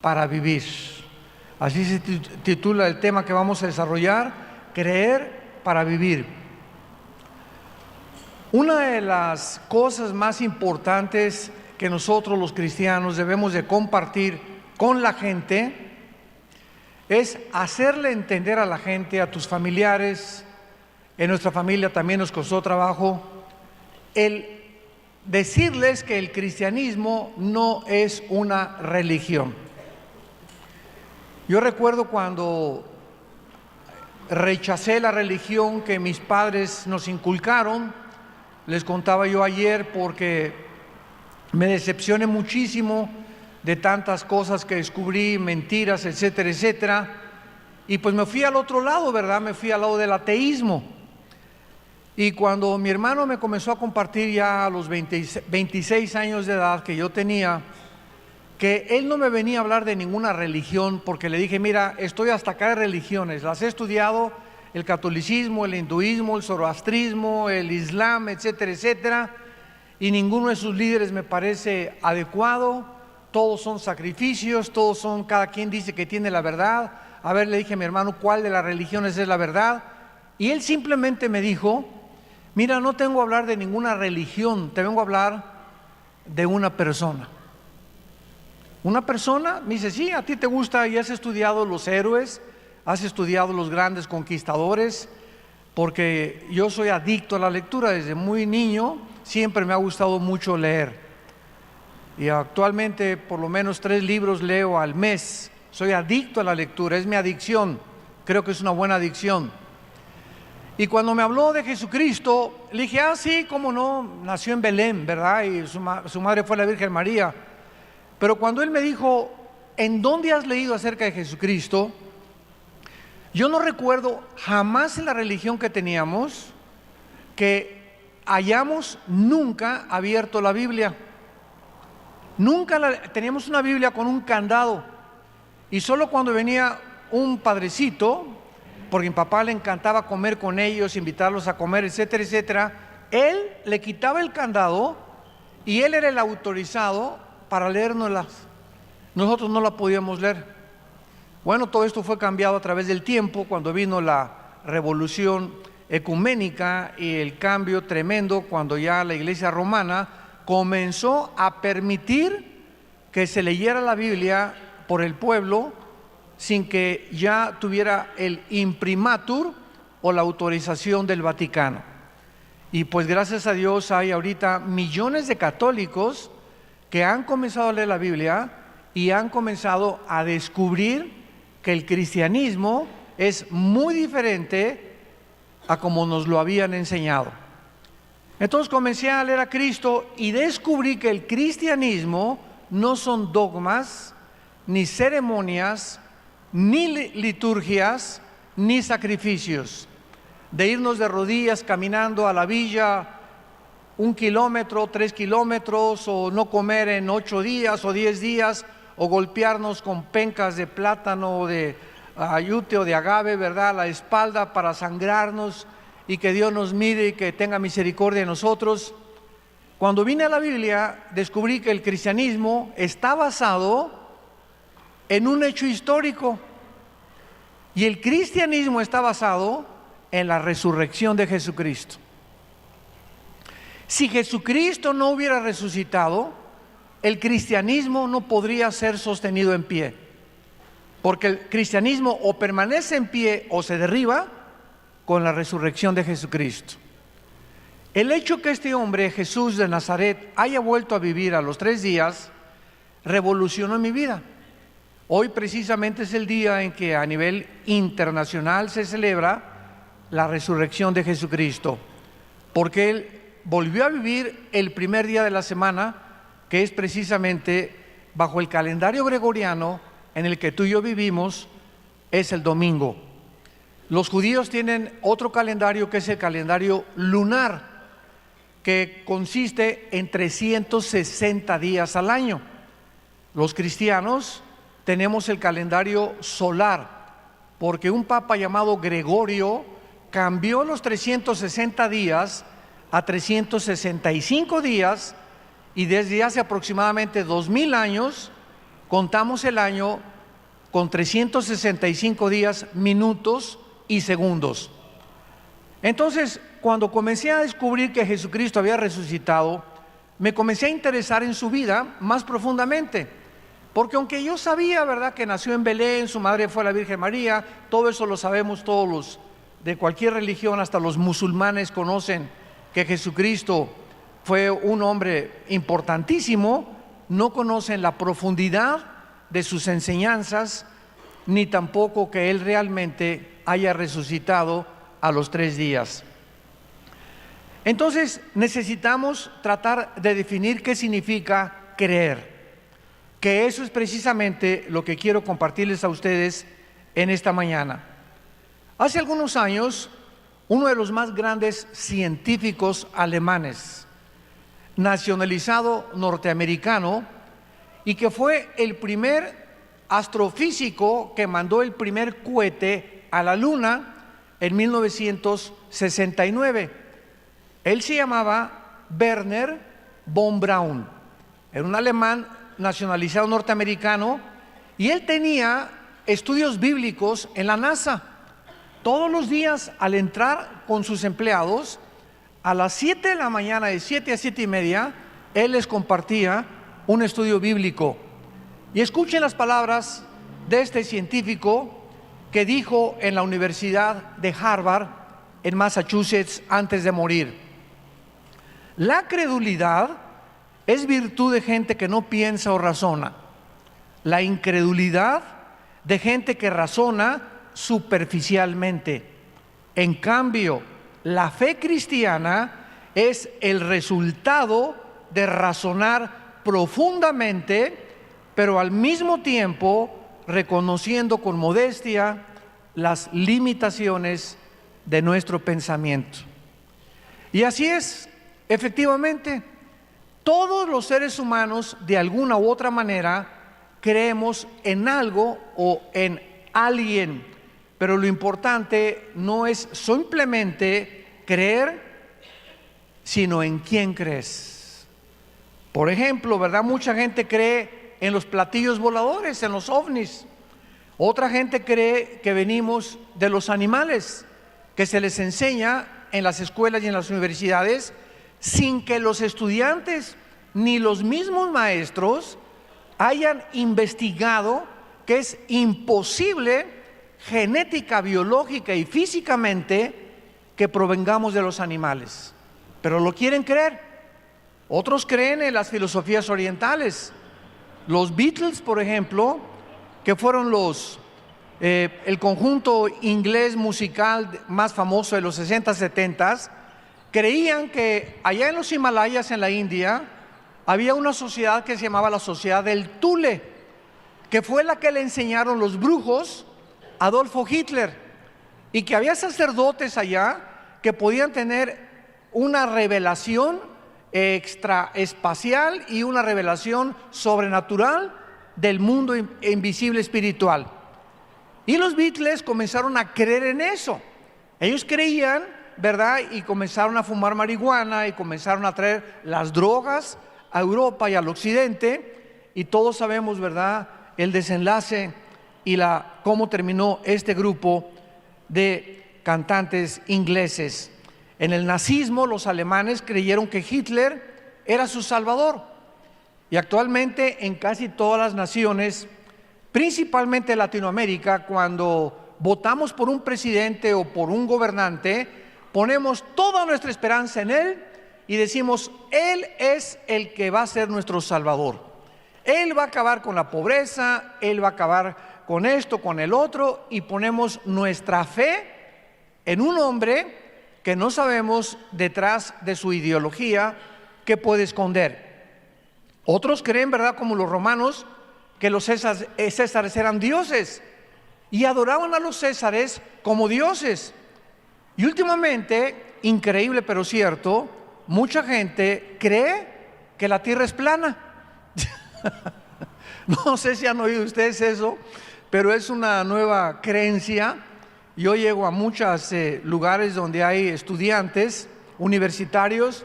para vivir. Así se titula el tema que vamos a desarrollar: creer para vivir. Una de las cosas más importantes que nosotros los cristianos debemos de compartir con la gente es hacerle entender a la gente, a tus familiares. En nuestra familia también nos costó trabajo el decirles que el cristianismo no es una religión. Yo recuerdo cuando rechacé la religión que mis padres nos inculcaron. Les contaba yo ayer, porque me decepcioné muchísimo de tantas cosas que descubrí, mentiras, etcétera, etcétera. Y pues me fui al otro lado, ¿verdad? Me fui al lado del ateísmo. Y cuando mi hermano me comenzó a compartir ya a los 26 años de edad que yo tenía, que él no me venía a hablar de ninguna religión, porque le dije: mira, estoy hasta acá de religiones, las he estudiado, el catolicismo, el hinduismo, el zoroastrismo, el islam, etcétera, etcétera, y ninguno de sus líderes me parece adecuado. Todos son sacrificios, todos son, cada quien dice que tiene la verdad. A ver, le dije a mi hermano, ¿cuál de las religiones es la verdad? Y él simplemente me dijo: mira, no tengo a hablar de ninguna religión, te vengo a hablar de una persona. Una persona, me dice: sí, a ti te gusta y has estudiado los héroes, has estudiado los grandes conquistadores, porque yo soy adicto a la lectura desde muy niño, siempre me ha gustado mucho leer. Y actualmente por lo menos 3 libros leo al mes. Soy adicto a la lectura, es mi adicción, creo que es una buena adicción. Y cuando me habló de Jesucristo, le dije: ah, sí, cómo no, nació en Belén, ¿verdad? Y su madre fue la Virgen María. Pero cuando él me dijo: ¿en dónde has leído acerca de Jesucristo? Yo no recuerdo jamás en la religión que teníamos que hayamos nunca abierto la Biblia. Nunca teníamos una Biblia con un candado. Y solo cuando venía un padrecito, porque a mi papá le encantaba comer con ellos, invitarlos a comer, etcétera, etcétera, él le quitaba el candado y él era el autorizado para leérnoslas. Nosotros no la podíamos leer. Bueno, todo esto fue cambiado a través del tiempo, cuando vino la revolución ecuménica y el cambio tremendo, cuando ya la Iglesia romana comenzó a permitir que se leyera la Biblia por el pueblo sin que ya tuviera el imprimatur o la autorización del Vaticano. Y pues gracias a Dios hay ahorita millones de católicos que han comenzado a leer la Biblia y han comenzado a descubrir que el cristianismo es muy diferente a como nos lo habían enseñado. Entonces comencé a leer a Cristo y descubrí que el cristianismo no son dogmas, ni ceremonias, ni liturgias, ni sacrificios. De irnos de rodillas caminando a la villa 1 kilómetro, 3 kilómetros, o no comer en 8 días o 10 días, o golpearnos con pencas de plátano o de ayute o de agave, ¿verdad?, a la espalda para sangrarnos, y que Dios nos mire y que tenga misericordia de nosotros. Cuando vine a la Biblia, descubrí que el cristianismo está basado en un hecho histórico, y el cristianismo está basado en la resurrección de Jesucristo. Si Jesucristo no hubiera resucitado, el cristianismo no podría ser sostenido en pie, porque el cristianismo o permanece en pie o se derriba con la resurrección de Jesucristo. El hecho que este hombre, Jesús de Nazaret, haya vuelto a vivir a los 3 días, revolucionó mi vida. Hoy precisamente es el día en que a nivel internacional se celebra la resurrección de Jesucristo, porque Él volvió a vivir el primer día de la semana, que es precisamente bajo el calendario gregoriano en el que tú y yo vivimos, es el domingo. Los judíos tienen otro calendario, que es el calendario lunar, que consiste en 360 días al año. Los cristianos tenemos el calendario solar, porque un papa llamado Gregorio cambió los 360 días a 365 días, y desde hace aproximadamente 2000 años contamos el año con 365 días, minutos y segundos. Entonces, cuando comencé a descubrir que Jesucristo había resucitado, me comencé a interesar en su vida más profundamente. Porque aunque yo sabía, ¿verdad?, que nació en Belén, su madre fue la Virgen María, todo eso lo sabemos todos los de cualquier religión, hasta los musulmanes conocen que Jesucristo fue un hombre importantísimo, no conocen la profundidad de sus enseñanzas, ni tampoco que Él realmente haya resucitado a los 3 días. Entonces necesitamos tratar de definir qué significa creer, que eso es precisamente lo que quiero compartirles a ustedes en esta mañana. Hace algunos años, uno de los más grandes científicos alemanes, nacionalizado norteamericano, y que fue el primer astrofísico que mandó el primer cohete a la Luna en 1969. Él se llamaba Werner von Braun, era un alemán nacionalizado norteamericano, y él tenía estudios bíblicos en la NASA. Todos los días, al entrar con sus empleados, a las 7 de la mañana, de 7 a 7 y media, él les compartía un estudio bíblico. Y escuchen las palabras de este científico que dijo en la Universidad de Harvard, en Massachusetts, antes de morir: la credulidad es virtud de gente que no piensa o razona. La incredulidad de gente que razona superficialmente. En cambio, la fe cristiana es el resultado de razonar profundamente, pero al mismo tiempo reconociendo con modestia las limitaciones de nuestro pensamiento. Y así es, efectivamente, todos los seres humanos de alguna u otra manera creemos en algo o en alguien, pero lo importante no es simplemente creer, sino en quién crees. Por ejemplo, ¿verdad? Mucha gente cree en los platillos voladores, en los ovnis. Otra gente cree que venimos de los animales, que se les enseña en las escuelas y en las universidades, sin que los estudiantes ni los mismos maestros hayan investigado que es imposible genética, biológica y físicamente que provengamos de los animales, pero lo quieren creer. Otros creen en las filosofías orientales. Los Beatles, por ejemplo, que fueron el conjunto inglés musical más famoso de los 60, 70, creían que allá en los Himalayas, en la India, había una sociedad que se llamaba la sociedad del Thule, que fue la que le enseñaron los brujos a Adolfo Hitler, y que había sacerdotes allá que podían tener una revelación extraespacial y una revelación sobrenatural del mundo invisible espiritual. Y los Beatles comenzaron a creer en eso. Ellos creían, ¿verdad? Y comenzaron a fumar marihuana y comenzaron a traer las drogas a Europa y al occidente, y todos sabemos, ¿verdad?, el desenlace y cómo terminó este grupo de cantantes ingleses. En el nazismo, los alemanes creyeron que Hitler era su salvador, y actualmente en casi todas las naciones, principalmente Latinoamérica, cuando votamos por un presidente o por un gobernante, ponemos toda nuestra esperanza en él y decimos: Él es el que va a ser nuestro Salvador. Él va a acabar con la pobreza, Él va a acabar con esto, con el otro, y ponemos nuestra fe en un hombre que no sabemos detrás de su ideología qué puede esconder. Otros creen, ¿verdad?, como los romanos, que los césares eran dioses y adoraban a los césares como dioses. Y últimamente, increíble pero cierto, mucha gente cree que la tierra es plana. No sé si han oído ustedes eso, pero es una nueva creencia. Yo llego a muchos lugares donde hay estudiantes universitarios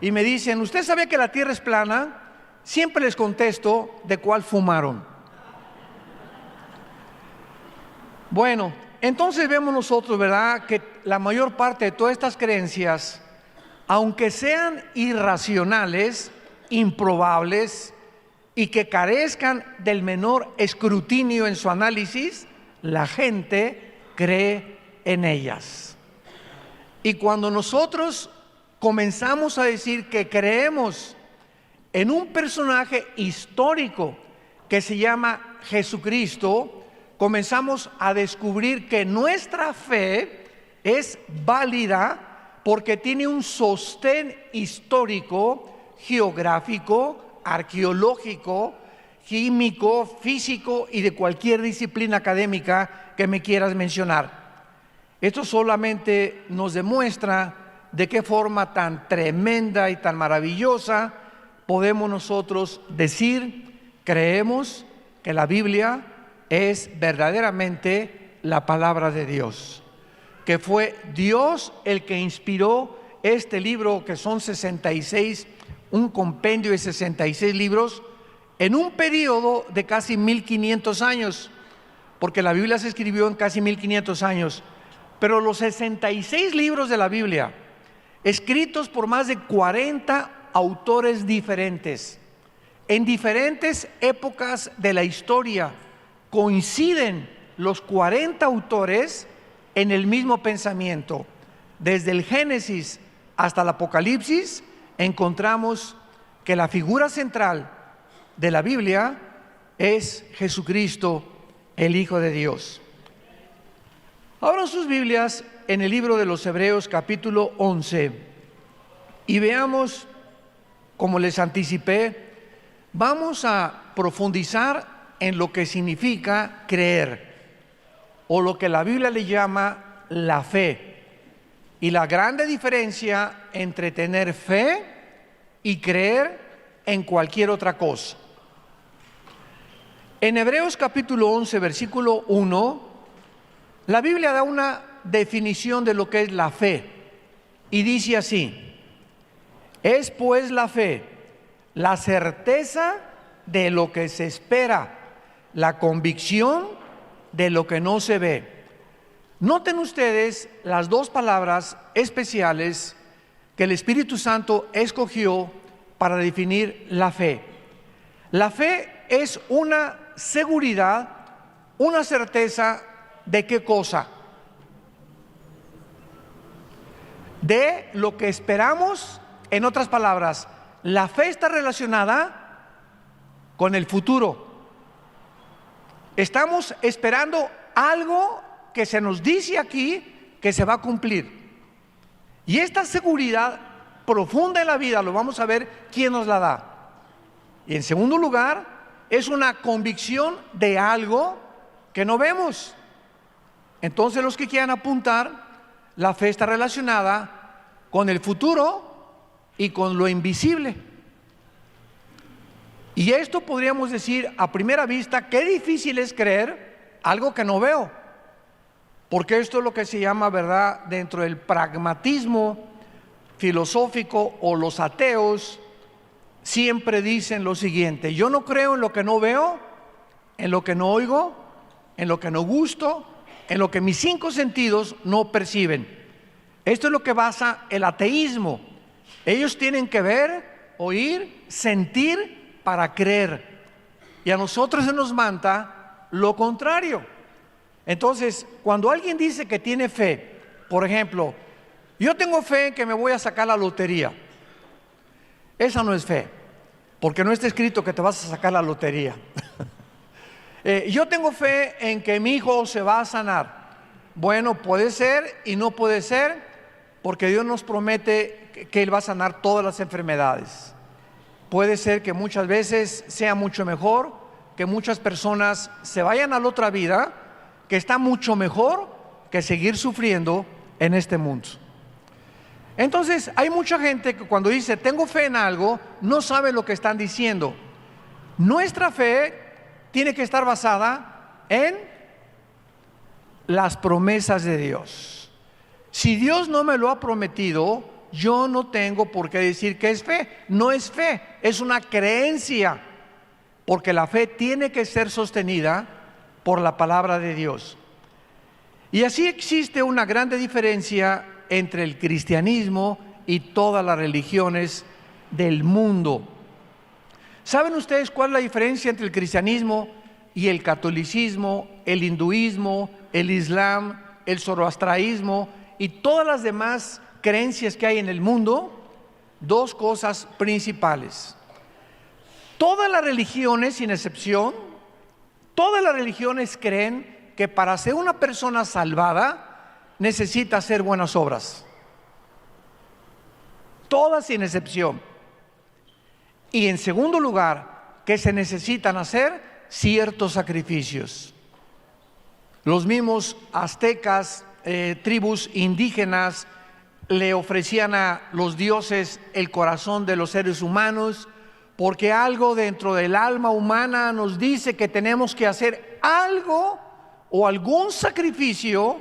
y me dicen: ¿usted sabe que la tierra es plana? Siempre les contesto: ¿de cuál fumaron? Bueno, entonces vemos nosotros, ¿verdad?, que la mayor parte de todas estas creencias, aunque sean irracionales, improbables y que carezcan del menor escrutinio en su análisis, la gente cree en ellas. Y cuando nosotros comenzamos a decir que creemos en un personaje histórico que se llama Jesucristo, comenzamos a descubrir que nuestra fe es válida porque tiene un sostén histórico, geográfico, arqueológico, químico, físico y de cualquier disciplina académica que me quieras mencionar. Esto solamente nos demuestra de qué forma tan tremenda y tan maravillosa podemos nosotros decir, creemos que la Biblia es verdaderamente la palabra de Dios, que fue Dios el que inspiró este libro, que son 66, un compendio de 66 libros, en un periodo de casi 1500 años, porque la Biblia se escribió en casi 1500 años, pero los 66 libros de la Biblia, escritos por más de 40 autores diferentes, en diferentes épocas de la historia, coinciden los 40 autores en el mismo pensamiento. Desde el Génesis hasta el Apocalipsis encontramos que la figura central de la Biblia es Jesucristo, el Hijo de Dios. Abran sus Biblias en el libro de los Hebreos capítulo 11 y veamos, como les anticipé, vamos a profundizar en lo que significa creer, o lo que la Biblia le llama la fe, y la grande diferencia entre tener fe y creer en cualquier otra cosa. En Hebreos capítulo 11, versículo 1, la Biblia da una definición de lo que es la fe, y dice así: es pues la fe, la certeza de lo que se espera, la convicción de lo que no se ve. Noten ustedes las dos palabras especiales que el Espíritu Santo escogió para definir la fe. La fe es una seguridad, una certeza de qué cosa, de lo que esperamos. En otras palabras, la fe está relacionada con el futuro. Estamos esperando algo que se nos dice aquí que se va a cumplir. Y esta seguridad profunda en la vida, lo vamos a ver quién nos la da. Y en segundo lugar, es una convicción de algo que no vemos. Entonces, los que quieran apuntar, la fe está relacionada con el futuro y con lo invisible. Y esto podríamos decir a primera vista, qué difícil es creer algo que no veo, porque esto es lo que se llama, ¿verdad?, dentro del pragmatismo filosófico, o los ateos siempre dicen lo siguiente: yo no creo en lo que no veo, en lo que no oigo, en lo que no gusto, en lo que mis 5 sentidos no perciben. Esto es lo que basa el ateísmo. Ellos tienen que ver, oír, sentir para creer, y a nosotros se nos manda lo contrario. Entonces, cuando alguien dice que tiene fe, por ejemplo, yo tengo fe en que me voy a sacar la lotería, esa no es fe, porque no está escrito que te vas a sacar la lotería. Yo tengo fe en que mi hijo se va a sanar. Bueno, puede ser y no puede ser, porque Dios nos promete que Él va a sanar todas las enfermedades. Puede ser que muchas veces sea mucho mejor que muchas personas se vayan a la otra vida, que está mucho mejor que seguir sufriendo en este mundo. Entonces, hay mucha gente que cuando dice tengo fe en algo, no sabe lo que están diciendo. Nuestra fe tiene que estar basada en las promesas de Dios. Si Dios no me lo ha prometido, yo no tengo por qué decir que es fe. No es fe, es una creencia, porque la fe tiene que ser sostenida por la palabra de Dios. Y así existe una grande diferencia entre el cristianismo y todas las religiones del mundo. ¿Saben ustedes cuál es la diferencia entre el cristianismo y el catolicismo, el hinduismo, el islam, el zoroastraísmo y todas las demás creencias que hay en el mundo? Dos cosas principales. Todas las religiones, sin excepción, todas las religiones creen que para ser una persona salvada necesita hacer buenas obras. Todas sin excepción. Y en segundo lugar, que se necesitan hacer ciertos sacrificios. Los mismos aztecas, tribus indígenas, le ofrecían a los dioses el corazón de los seres humanos, porque algo dentro del alma humana nos dice que tenemos que hacer algo o algún sacrificio,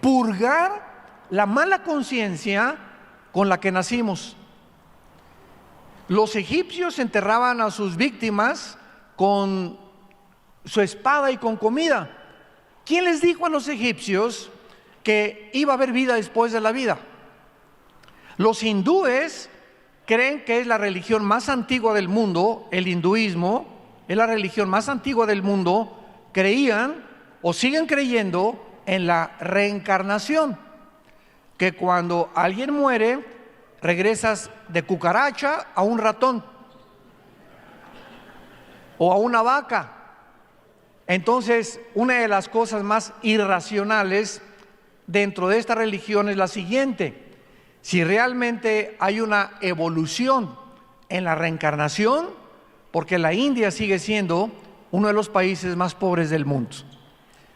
purgar la mala conciencia con la que nacimos. Los egipcios enterraban a sus víctimas con su espada y con comida. ¿Quién les dijo a los egipcios que iba a haber vida después de la vida? Los hindúes creen que es la religión más antigua del mundo. El hinduismo es la religión más antigua del mundo. Creían o siguen creyendo en la reencarnación, que cuando alguien muere regresas de cucaracha a un ratón o a una vaca. Entonces, una de las cosas más irracionales dentro de esta religión es la siguiente: si realmente hay una evolución en la reencarnación, porque la India sigue siendo uno de los países más pobres del mundo.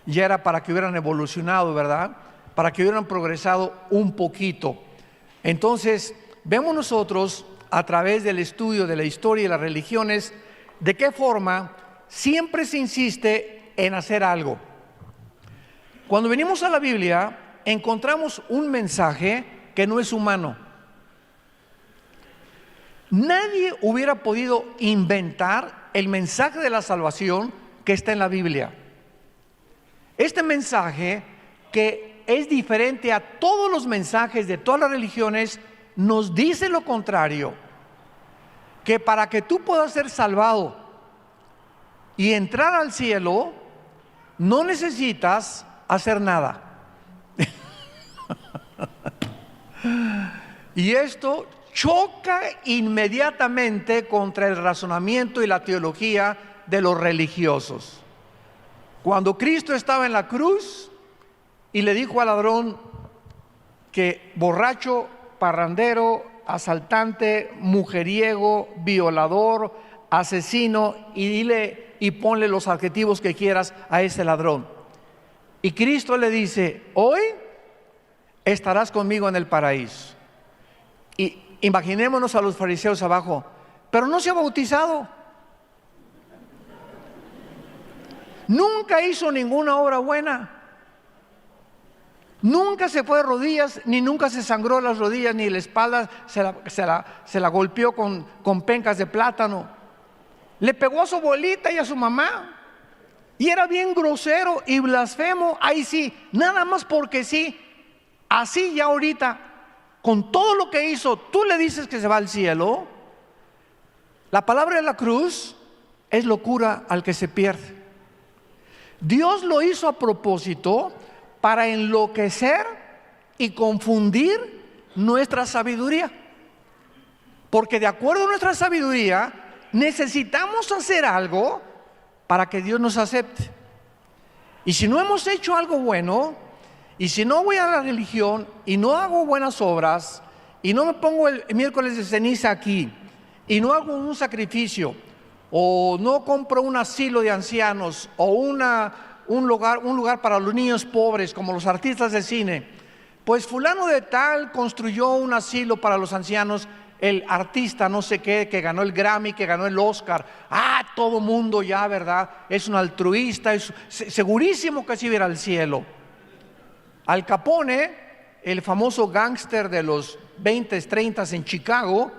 Ya era para que hubieran evolucionado, ¿verdad? Para que hubieran progresado un poquito. Entonces, vemos nosotros a través del estudio de la historia y las religiones de qué forma siempre se insiste en hacer algo. Cuando venimos a la Biblia, encontramos un mensaje que no es humano. Nadie hubiera podido inventar el mensaje de la salvación que está en la Biblia. Este mensaje, que es diferente a todos los mensajes de todas las religiones, nos dice lo contrario: que para que tú puedas ser salvado y entrar al cielo, no necesitas hacer nada. Y esto choca inmediatamente contra el razonamiento y la teología de los religiosos. Cuando Cristo estaba en la cruz y le dijo al ladrón que borracho, parrandero, asaltante, mujeriego, violador, asesino, y dile y ponle los adjetivos que quieras a ese ladrón, y Cristo le dice: hoy estarás conmigo en el paraíso. Y imaginémonos a los fariseos abajo: pero no se ha bautizado, nunca hizo ninguna obra buena, nunca se fue de rodillas, ni nunca se sangró las rodillas, ni la espalda se la golpeó con pencas de plátano, le pegó a su abuelita y a su mamá, y era bien grosero y blasfemo. Ahí sí, nada más porque sí. Así ya ahorita, con todo lo que hizo, tú le dices que se va al cielo. La palabra de la cruz es locura al que se pierde. Dios lo hizo a propósito para enloquecer y confundir nuestra sabiduría, porque de acuerdo a nuestra sabiduría necesitamos hacer algo para que Dios nos acepte. Y si no hemos hecho algo bueno, y si no voy a la religión y no hago buenas obras, y no me pongo el miércoles de ceniza aquí, y no hago un sacrificio, o no compro un asilo de ancianos, o un lugar para los niños pobres, como los artistas de cine, pues fulano de tal construyó un asilo para los ancianos, el artista no sé qué, que ganó el Grammy, que ganó el Oscar, todo mundo ya, ¿verdad? Es un altruista, es segurísimo que se irá al cielo. Al Capone, el famoso gángster de los 20s, 30s en Chicago,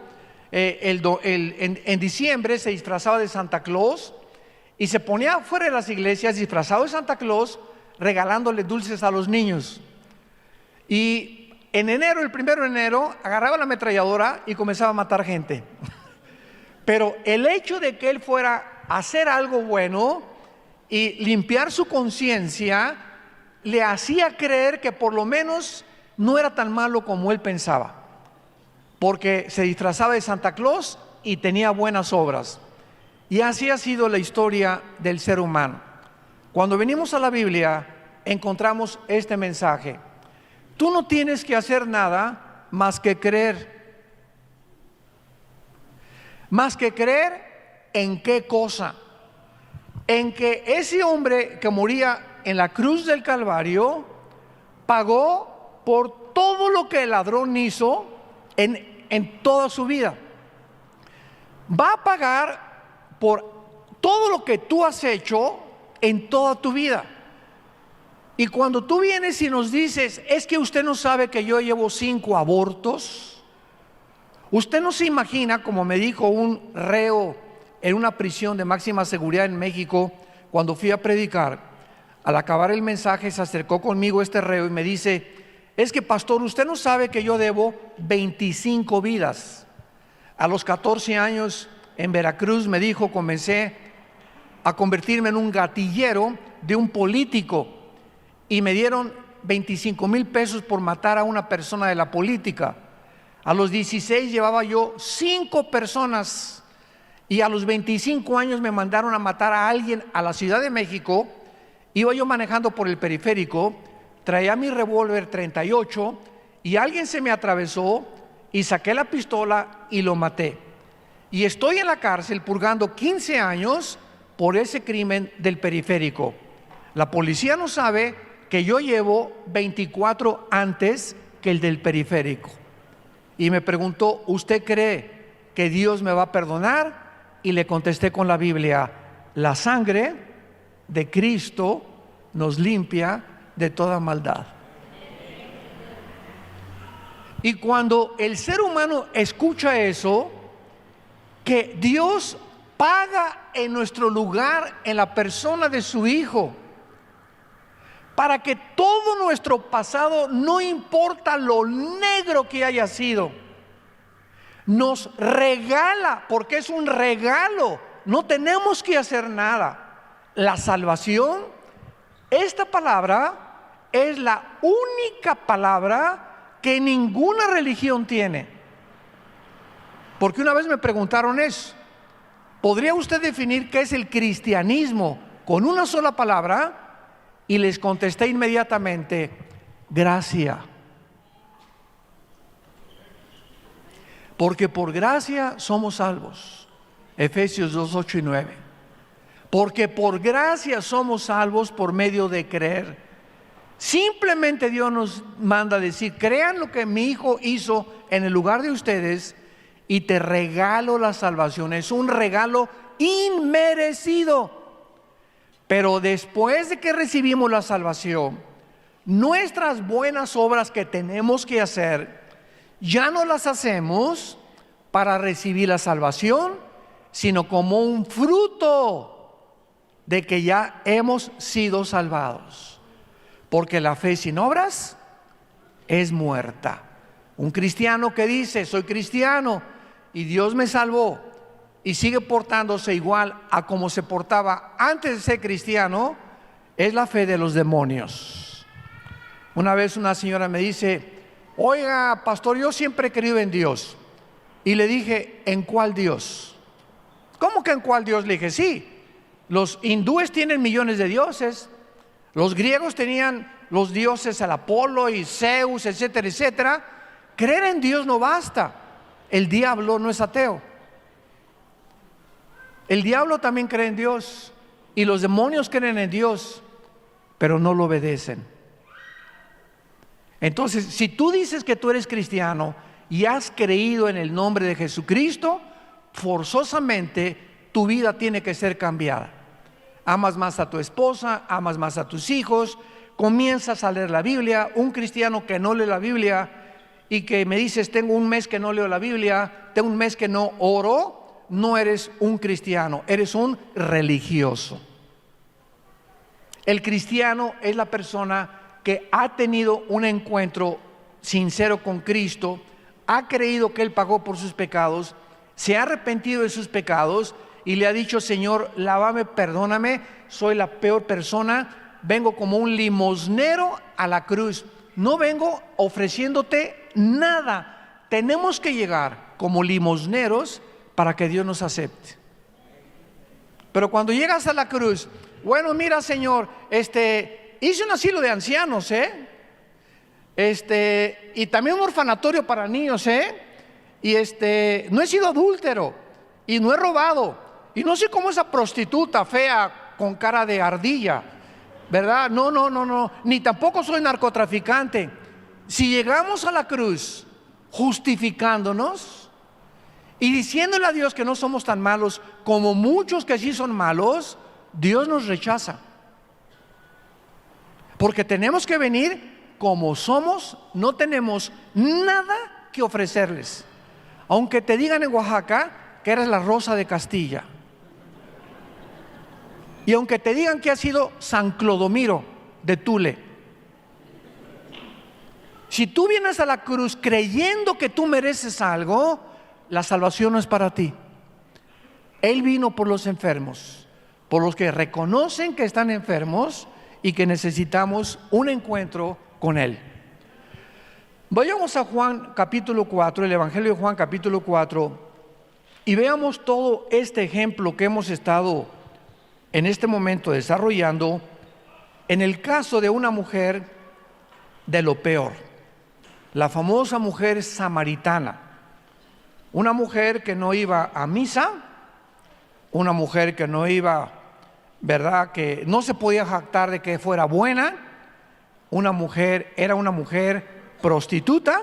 en diciembre se disfrazaba de Santa Claus y se ponía fuera de las iglesias disfrazado de Santa Claus regalándole dulces a los niños. Y en enero, el 1 de enero, agarraba la ametralladora y comenzaba a matar gente. Pero el hecho de que él fuera a hacer algo bueno y limpiar su conciencia, le hacía creer que por lo menos no era tan malo como él pensaba, porque se disfrazaba de Santa Claus y tenía buenas obras. Y así ha sido la historia del ser humano. Cuando venimos a la Biblia, encontramos este mensaje: tú no tienes que hacer nada más que creer. ¿Más que creer en qué cosa? En que ese hombre que moría en la cruz del Calvario pagó por todo lo que el ladrón hizo en toda su vida. Va a pagar por todo lo que tú has hecho en toda tu vida. Y cuando tú vienes y nos dices: es que usted no sabe que yo llevo 5 abortos. Usted no se imagina, como me dijo un reo en una prisión de máxima seguridad en México, cuando fui a predicar. Al acabar el mensaje se acercó conmigo este reo y me dice: es que pastor, usted no sabe que yo debo 25 vidas. A los 14 años en Veracruz, me dijo, comencé a convertirme en un gatillero de un político y me dieron 25,000 pesos por matar a una persona de la política. A los 16 llevaba yo 5 personas y a los 25 años me mandaron a matar a alguien a la Ciudad de México. Iba yo manejando por el periférico, traía mi revólver 38 y alguien se me atravesó y saqué la pistola y lo maté. Y estoy en la cárcel purgando 15 años por ese crimen del periférico. La policía no sabe que yo llevo 24 antes que el del periférico. Y me preguntó: ¿usted cree que Dios me va a perdonar? Y le contesté con la Biblia: la sangre de Cristo nos limpia de toda maldad. Y cuando el ser humano escucha eso, que Dios paga en nuestro lugar en la persona de su Hijo, para que todo nuestro pasado, no importa lo negro que haya sido, nos regala, porque es un regalo, no tenemos que hacer nada, la salvación. Esta palabra es la única palabra que ninguna religión tiene. Porque una vez me preguntaron eso: ¿podría usted definir qué es el cristianismo con una sola palabra? Y les contesté inmediatamente: gracia. Porque por gracia somos salvos. Efesios 2, 8 y 9. Porque por gracia somos salvos por medio de creer. Simplemente Dios nos manda a decir: crean lo que mi Hijo hizo en el lugar de ustedes y te regalo la salvación. Es un regalo inmerecido. Pero después de que recibimos la salvación, nuestras buenas obras que tenemos que hacer, ya no las hacemos para recibir la salvación, sino como un fruto de que ya hemos sido salvados. Porque la fe sin obras es muerta. Un cristiano que dice: soy cristiano y Dios me salvó, y sigue portándose igual a como se portaba antes de ser cristiano, es la fe de los demonios. Una vez una señora me dice: oiga, pastor, yo siempre he creído en Dios. Y le dije: ¿en cuál Dios? ¿Cómo que en cuál Dios? Le dije: sí, los hindúes tienen millones de dioses, los griegos tenían los dioses el Apolo y Zeus, etcétera, etcétera. Creer en Dios no basta. El diablo no es ateo. El diablo también cree en Dios y los demonios creen en Dios, pero no lo obedecen. Entonces, si tú dices que tú eres cristiano y has creído en el nombre de Jesucristo, forzosamente tu vida tiene que ser cambiada. Amas más a tu esposa, amas más a tus hijos, comienzas a leer la Biblia. Un cristiano que no lee la Biblia y que me dices: tengo un mes que no leo la Biblia, tengo un mes que no oro, no eres un cristiano, eres un religioso. El cristiano es la persona que ha tenido un encuentro sincero con Cristo, ha creído que Él pagó por sus pecados, se ha arrepentido de sus pecados y le ha dicho: Señor, lávame, perdóname, soy la peor persona, vengo como un limosnero a la cruz, no vengo ofreciéndote nada. Tenemos que llegar como limosneros para que Dios nos acepte. Pero cuando llegas a la cruz, bueno, mira, Señor, hice un asilo de ancianos, y también un orfanatorio para niños, y no he sido adúltero, y no he robado, y no soy como esa prostituta fea con cara de ardilla, ¿verdad? No, ni tampoco soy narcotraficante. Si llegamos a la cruz justificándonos y diciéndole a Dios que no somos tan malos como muchos que sí son malos, Dios nos rechaza. Porque tenemos que venir como somos, no tenemos nada que ofrecerles. Aunque te digan en Oaxaca que eres la Rosa de Castilla, y aunque te digan que has sido San Clodomiro de Tule, si tú vienes a la cruz creyendo que tú mereces algo, la salvación no es para ti. Él vino por los enfermos, por los que reconocen que están enfermos y que necesitamos un encuentro con Él. Vayamos a Juan capítulo 4, el Evangelio de Juan capítulo 4, y veamos todo este ejemplo que hemos estado en este momento desarrollando en el caso de una mujer de lo peor, la famosa mujer samaritana. Una mujer que no iba a misa, una mujer que no iba, ¿verdad?, que no se podía jactar de que fuera buena. Era una mujer prostituta,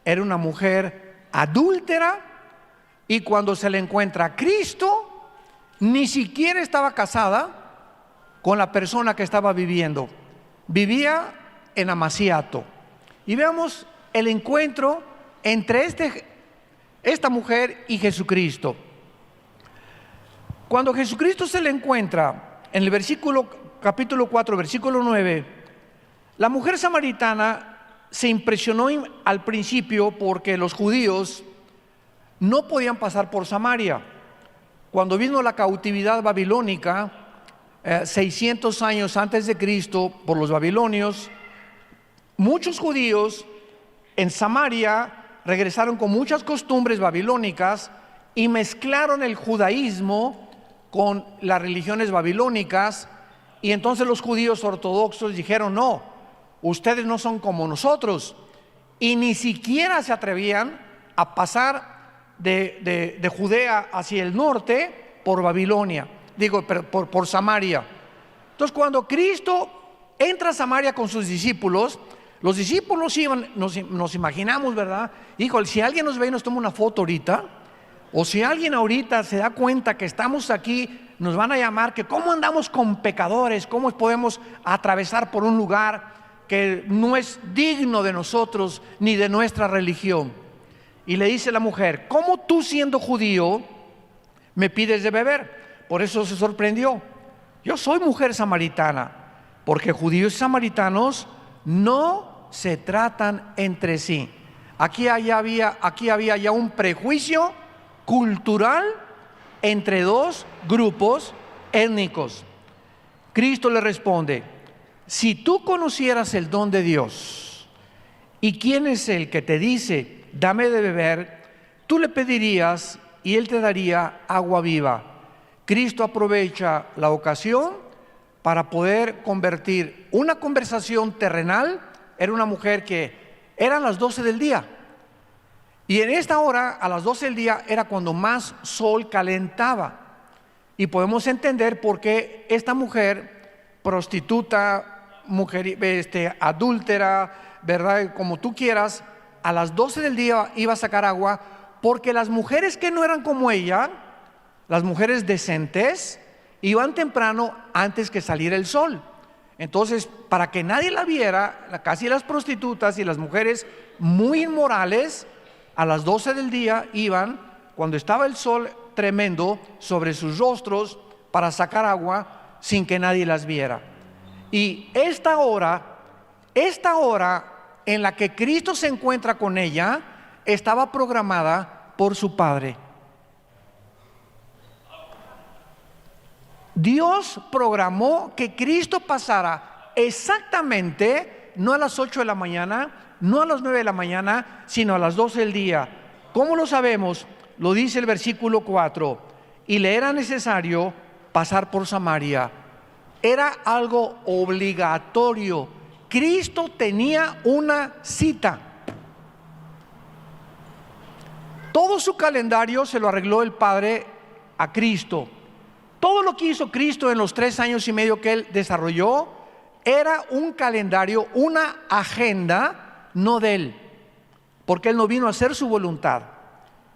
era una mujer adúltera, y cuando se le encuentra a Cristo, ni siquiera estaba casada con la persona que estaba viviendo. Vivía en Amaciato. Y veamos el encuentro entre esta mujer y Jesucristo. Cuando Jesucristo se le encuentra en el capítulo 4, versículo 9, la mujer samaritana se impresionó al principio porque los judíos no podían pasar por Samaria. Cuando vino la cautividad babilónica, 600 años antes de Cristo, por los babilonios, muchos judíos en Samaria regresaron con muchas costumbres babilónicas y mezclaron el judaísmo con las religiones babilónicas, y entonces los judíos ortodoxos dijeron: no, ustedes no son como nosotros, y ni siquiera se atrevían a pasar de Judea hacia el norte por Babilonia, por Samaria. Entonces, cuando Cristo entra a Samaria con sus discípulos, los discípulos iban, nos imaginamos, ¿verdad? Híjole, si alguien nos ve y nos toma una foto ahorita, o si alguien ahorita se da cuenta que estamos aquí, nos van a llamar que cómo andamos con pecadores, cómo podemos atravesar por un lugar que no es digno de nosotros ni de nuestra religión. Y le dice la mujer: ¿cómo tú, siendo judío, me pides de beber? Por eso se sorprendió. Yo soy mujer samaritana, porque judíos y samaritanos no se tratan entre sí. Aquí había ya un prejuicio cultural entre dos grupos étnicos. Cristo le responde: si tú conocieras el don de Dios y quién es el que te dice dame de beber, tú le pedirías y Él te daría agua viva. Cristo aprovecha la ocasión para poder convertir una conversación terrenal. Era una mujer que eran las 12 del día, y en esta hora, a las 12 del día, era cuando más sol calentaba, y podemos entender por qué esta mujer prostituta, mujer adúltera, ¿verdad?, como tú quieras, a las 12 del día iba a sacar agua, porque las mujeres que no eran como ella, las mujeres decentes, iban temprano antes que saliera el sol. Entonces, para que nadie la viera, casi las prostitutas y las mujeres muy inmorales, a las 12 del día iban, cuando estaba el sol tremendo sobre sus rostros, para sacar agua sin que nadie las viera. Y esta hora en la que Cristo se encuentra con ella, estaba programada por su Padre. Dios programó que Cristo pasara exactamente, no a las 8 de la mañana, no a las 9 de la mañana, sino a las 12 del día. ¿Cómo lo sabemos? Lo dice el versículo 4. Y le era necesario pasar por Samaria. Era algo obligatorio. Cristo tenía una cita. Todo su calendario se lo arregló el Padre a Cristo. Todo lo que hizo Cristo en los 3 años y medio que Él desarrolló era un calendario, una agenda, no de Él, porque Él no vino a hacer su voluntad.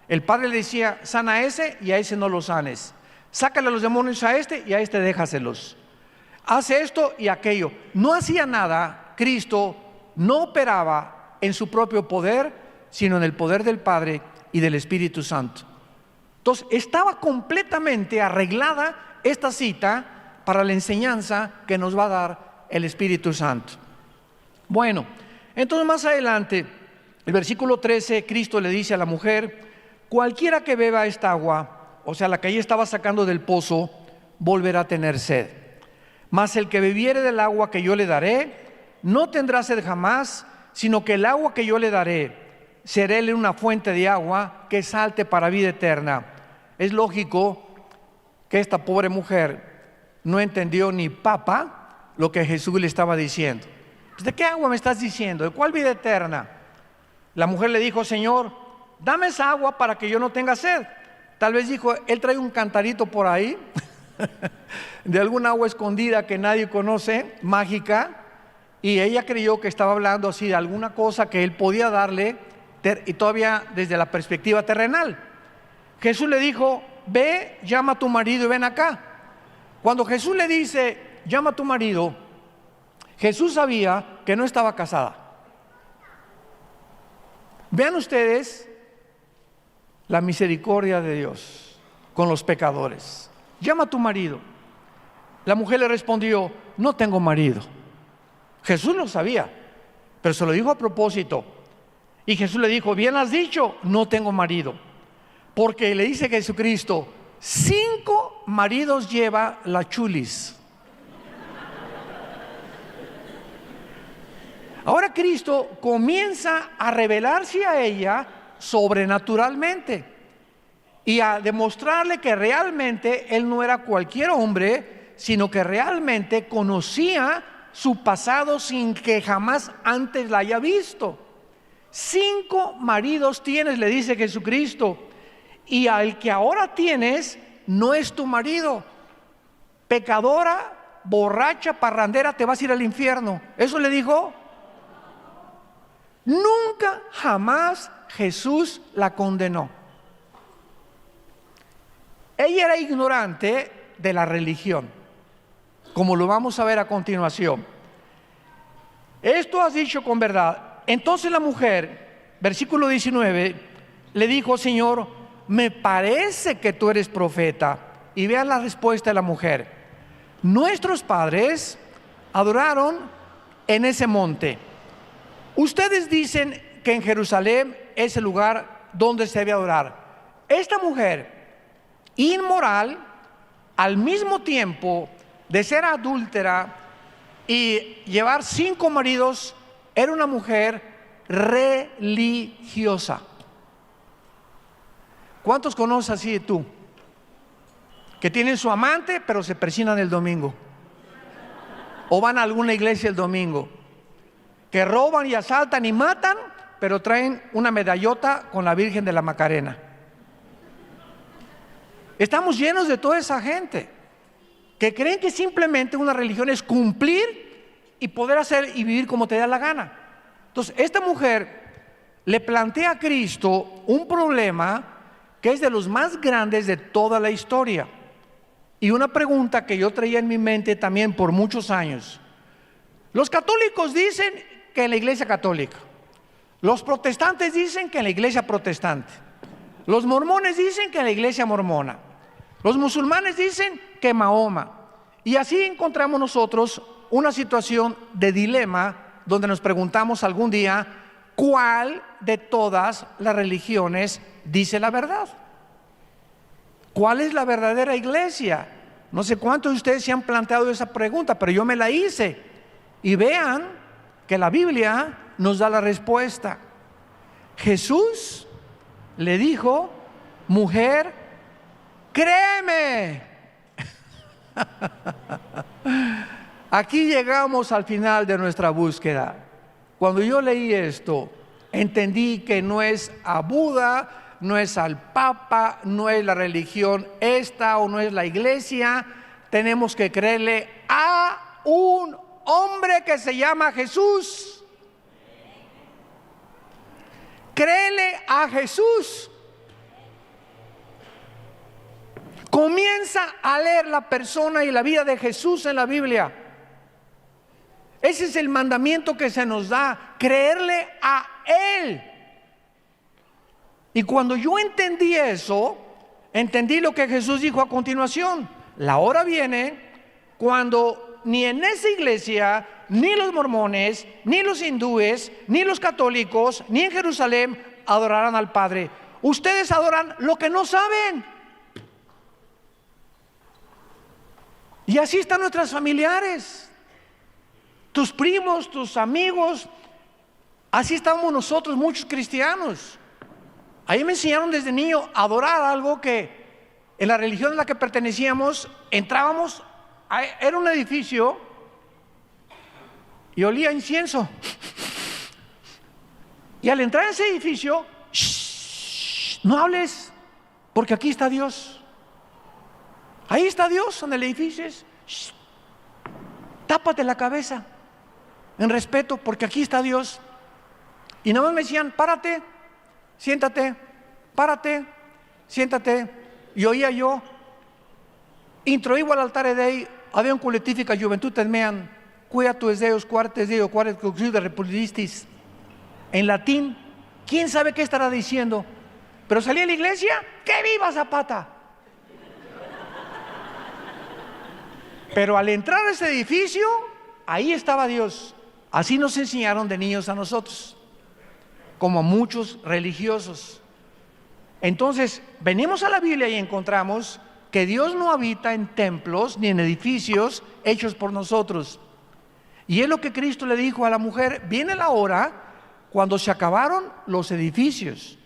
El Padre le decía, sana a ese y a ese no lo sanes. Sácale a los demonios a este y a este déjaselos. Hace esto y aquello. No hacía nada. Cristo no operaba en su propio poder, sino en el poder del Padre y del Espíritu Santo. Entonces estaba completamente arreglada esta cita para la enseñanza que nos va a dar el Espíritu Santo. Bueno, entonces más adelante, el versículo 13, Cristo le dice a la mujer, cualquiera que beba esta agua, o sea, la que ella estaba sacando del pozo, volverá a tener sed. Mas el que bebiere del agua que yo le daré, no tendrá sed jamás, sino que el agua que yo le daré, seréle una fuente de agua que salte para vida eterna. Es lógico que esta pobre mujer no entendió ni papa lo que Jesús le estaba diciendo. ¿De qué agua me estás diciendo? ¿De cuál vida eterna? La mujer le dijo, Señor, dame esa agua para que yo no tenga sed. Tal vez dijo, él trae un cantarito por ahí de alguna agua escondida que nadie conoce, mágica, y ella creyó que estaba hablando así de alguna cosa que él podía darle, y todavía desde la perspectiva terrenal. Jesús le dijo, ve, llama a tu marido y ven acá. Cuando Jesús le dice, llama a tu marido, Jesús sabía que no estaba casada. Vean ustedes la misericordia de Dios con los pecadores. Llama a tu marido. La mujer le respondió, no tengo marido. Jesús lo sabía, pero se lo dijo a propósito. Y Jesús le dijo, bien has dicho, no tengo marido. Porque le dice Jesucristo, 5 maridos lleva la chulis. Ahora Cristo comienza a revelarse a ella sobrenaturalmente y a demostrarle que realmente Él no era cualquier hombre, sino que realmente conocía su pasado sin que jamás antes la haya visto. 5 maridos tienes, le dice Jesucristo, y al que ahora tienes no es tu marido. Pecadora, borracha, parrandera, te vas a ir al infierno. Eso le dijo. Nunca jamás Jesús la condenó. Ella era ignorante de la religión, como lo vamos a ver a continuación. Esto has dicho con verdad. Entonces la mujer, versículo 19, le dijo, Señor, me parece que tú eres profeta. Y vean la respuesta de la mujer. Nuestros padres adoraron en ese monte. Ustedes dicen que en Jerusalén es el lugar donde se debe adorar. Esta mujer, inmoral, al mismo tiempo de ser adúltera y llevar 5 maridos, era una mujer religiosa. ¿Cuántos conoces así de tú? Que tienen su amante, pero se persignan el domingo. O van a alguna iglesia el domingo. Que roban y asaltan y matan, pero traen una medallota con la Virgen de la Macarena. Estamos llenos de toda esa gente que creen que simplemente una religión es cumplir y poder hacer y vivir como te da la gana. Entonces, esta mujer le plantea a Cristo un problema que es de los más grandes de toda la historia. Y una pregunta que yo traía en mi mente también por muchos años. Los católicos dicen que en la iglesia católica. Los protestantes dicen que en la iglesia protestante. Los mormones dicen que en la iglesia mormona. Los musulmanes dicen que Mahoma. Y así encontramos nosotros una situación de dilema donde nos preguntamos algún día, ¿cuál de todas las religiones dice la verdad? ¿Cuál es la verdadera iglesia? No sé cuántos de ustedes se han planteado esa pregunta, pero yo me la hice. Y vean que la Biblia nos da la respuesta. Jesús le dijo, mujer, créeme. Aquí llegamos al final de nuestra búsqueda. Cuando yo leí esto, entendí que no es a Buda, no es al Papa, no es la religión esta o no es la iglesia. Tenemos que creerle a un hombre que se llama Jesús. Créele a Jesús. Comienza a leer la persona y la vida de Jesús en la Biblia. Ese es el mandamiento que se nos da, creerle a Él. Y cuando yo entendí eso, entendí lo que Jesús dijo a continuación. La hora viene cuando ni en esa iglesia, ni los mormones, ni los hindúes, ni los católicos, ni en Jerusalén adorarán al Padre. Ustedes adoran lo que no saben. Y así están nuestras familiares, tus primos, tus amigos. Así estamos nosotros, muchos cristianos. Ahí me enseñaron desde niño a adorar algo que en la religión a la que pertenecíamos, entrábamos, era un edificio y olía incienso. Y al entrar en ese edificio, no hables, porque aquí está Dios. Ahí está Dios en el edificio. Tápate la cabeza en respeto, porque aquí está Dios. Y nada más me decían, párate, siéntate, párate, siéntate. Y oía yo, introigo al altare Dei, aveam collettifica juventutem meam, quietus Deus quartes Deo, quartes de republistis. En latín, quién sabe qué estará diciendo. Pero salí a la iglesia, ¡que viva Zapata! Pero al entrar a ese edificio, ahí estaba Dios. Así nos enseñaron de niños a nosotros, como a muchos religiosos. Entonces, venimos a la Biblia y encontramos que Dios no habita en templos ni en edificios hechos por nosotros. Y es lo que Cristo le dijo a la mujer: viene la hora cuando se acabaron los edificios.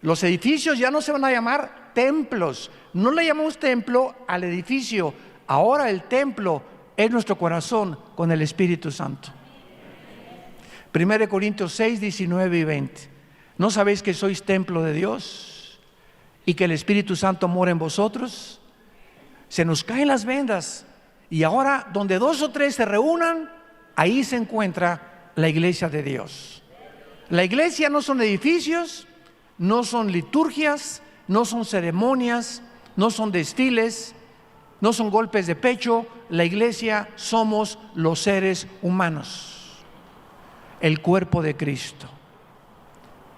Los edificios ya no se van a llamar templos. No le llamamos templo al edificio. Ahora el templo es nuestro corazón con el Espíritu Santo. 1 Corintios 6, 19 y 20. ¿No sabéis que sois templo de Dios y que el Espíritu Santo mora en vosotros? Se nos caen las vendas. Y ahora, donde 2 o 3 se reúnan, ahí se encuentra la iglesia de Dios. La iglesia no son edificios, no son liturgias, no son ceremonias, no son desfiles, no son golpes de pecho. La iglesia somos los seres humanos, el cuerpo de Cristo.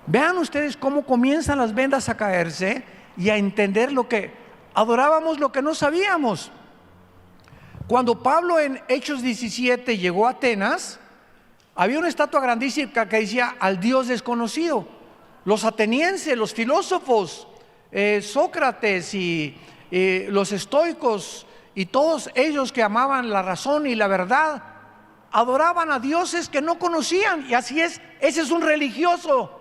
Vean ustedes cómo comienzan las vendas a caerse y a entender lo que adorábamos, lo que no sabíamos. Cuando Pablo en Hechos 17 llegó a Atenas, había una estatua grandísima que decía al Dios desconocido. Los atenienses, los filósofos, Sócrates y los estoicos y todos ellos que amaban la razón y la verdad, adoraban a dioses que no conocían. Y así es, ese es un religioso.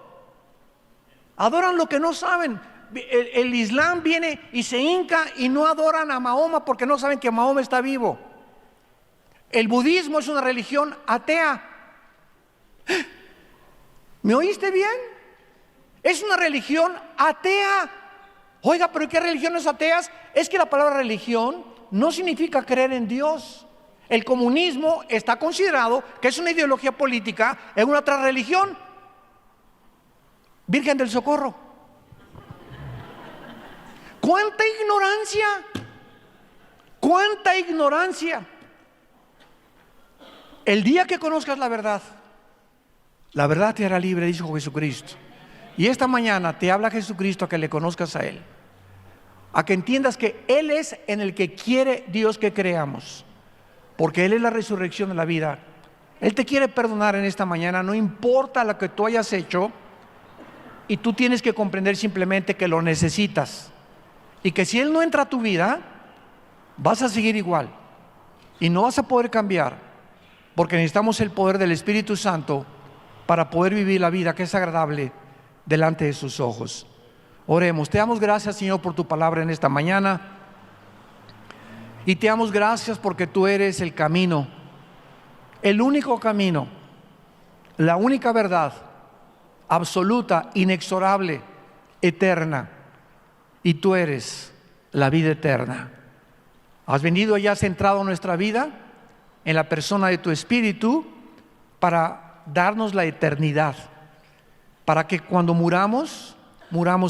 Adoran lo que no saben. El Islam viene y se hinca y no adoran a Mahoma porque no saben que Mahoma está vivo. El budismo es una religión atea. ¿Me oíste bien? Es una religión atea. Oiga, pero ¿qué religiones ateas? Es que la palabra religión no significa creer en Dios. El comunismo está considerado que es una ideología política en una otra religión. Virgen del Socorro. ¡Cuánta ignorancia! ¡Cuánta ignorancia! El día que conozcas la verdad te hará libre, dijo Jesucristo. Y esta mañana te habla Jesucristo a que le conozcas a Él, a que entiendas que Él es en el que quiere Dios que creamos. porque Él es la resurrección de la vida. Él te quiere perdonar en esta mañana, no importa lo que tú hayas hecho, y tú tienes que comprender simplemente que lo necesitas, y que si Él no entra a tu vida, vas a seguir igual, y no vas a poder cambiar, porque necesitamos el poder del Espíritu Santo para poder vivir la vida que es agradable delante de sus ojos. Oremos. Te damos gracias, Señor, por tu palabra en esta mañana, y te damos gracias porque tú eres el camino, el único camino, la única verdad absoluta, inexorable, eterna, y tú eres la vida eterna. Has venido y has entrado en nuestra vida en la persona de tu Espíritu para darnos la eternidad, para que cuando muramos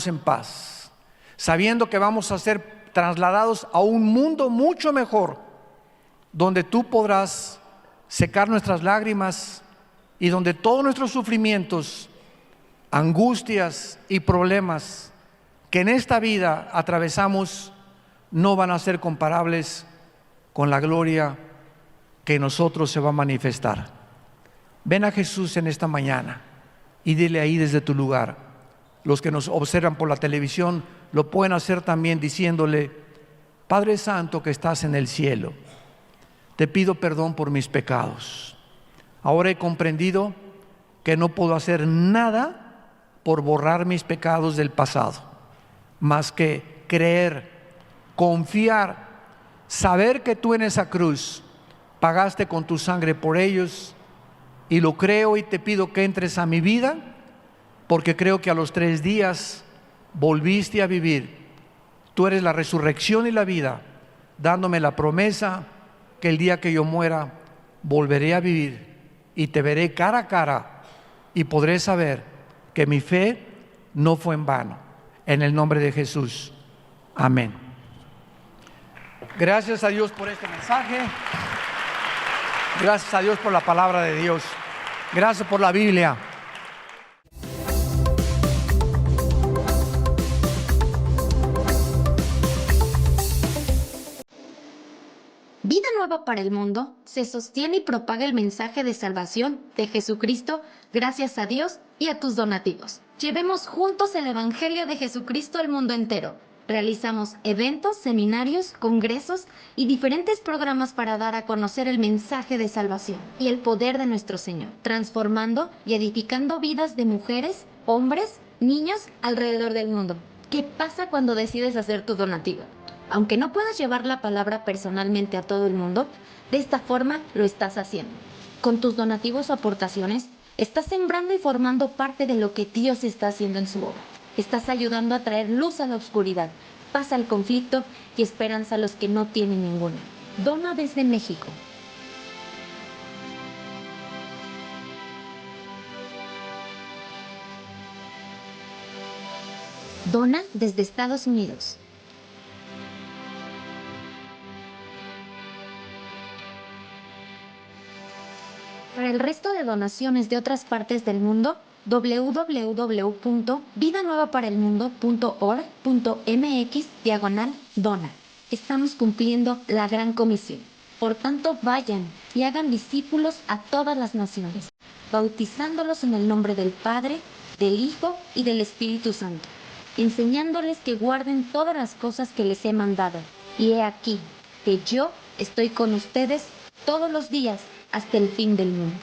en paz, sabiendo que vamos a ser trasladados a un mundo mucho mejor, donde tú podrás secar nuestras lágrimas y donde todos nuestros sufrimientos, angustias y problemas que en esta vida atravesamos no van a ser comparables con la gloria que en nosotros se va a manifestar. Ven a Jesús en esta mañana y dile ahí desde tu lugar. Los que nos observan por la televisión lo pueden hacer también diciéndole: Padre Santo que estás en el cielo, te pido perdón por mis pecados. Ahora he comprendido que no puedo hacer nada por borrar mis pecados del pasado, más que creer, confiar, saber que tú en esa cruz pagaste con tu sangre por ellos, y lo creo y te pido que entres a mi vida, porque creo que a los 3 días volviste a vivir. Tú eres la resurrección y la vida, dándome la promesa que el día que yo muera volveré a vivir y te veré cara a cara y podré saber que mi fe no fue en vano. En el nombre de Jesús. Amén. Gracias a Dios por este mensaje. Gracias a Dios por la palabra de Dios. Gracias por la Biblia. Vida Nueva para el Mundo se sostiene y propaga el mensaje de salvación de Jesucristo gracias a Dios y a tus donativos. Llevemos juntos el Evangelio de Jesucristo al mundo entero. Realizamos eventos, seminarios, congresos y diferentes programas para dar a conocer el mensaje de salvación y el poder de nuestro Señor, transformando y edificando vidas de mujeres, hombres, niños alrededor del mundo. ¿Qué pasa cuando decides hacer tu donativo? Aunque no puedas llevar la palabra personalmente a todo el mundo, de esta forma lo estás haciendo. Con tus donativos o aportaciones, estás sembrando y formando parte de lo que Dios está haciendo en su obra. Estás ayudando a traer luz a la oscuridad, paz al conflicto y esperanza a los que no tienen ninguna. Dona desde México. Dona desde Estados Unidos. Para el resto de donaciones de otras partes del mundo, www.vidanuevaparelmundo.org.mx/dona. Estamos cumpliendo la gran comisión. Por tanto, vayan y hagan discípulos a todas las naciones, bautizándolos en el nombre del Padre, del Hijo y del Espíritu Santo, enseñándoles que guarden todas las cosas que les he mandado. Y he aquí que yo estoy con ustedes todos los días hasta el fin del mundo.